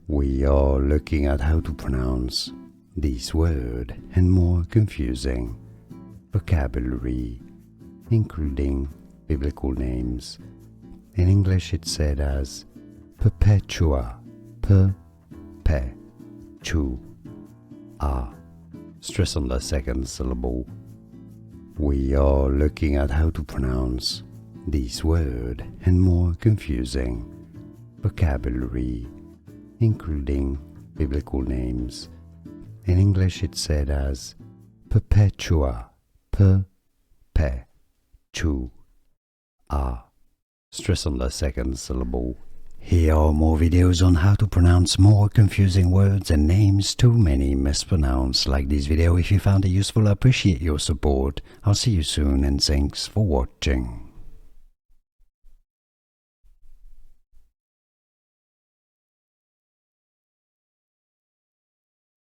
We are looking at how to pronounce this word and more confusing vocabulary, including biblical names. In English it's said as Perpetua, Pe-pe-tu-a. Stress on the second syllable. We are looking at how to pronounce this word and more confusing vocabulary, including biblical names. In English it's said as Perpetua, Pe-pe-tu-a. Stress on the second syllable. Here are more videos on how to pronounce more confusing words and names too many mispronounced. Like this video if you found it useful. I appreciate your support. I'll see you soon and thanks for watching.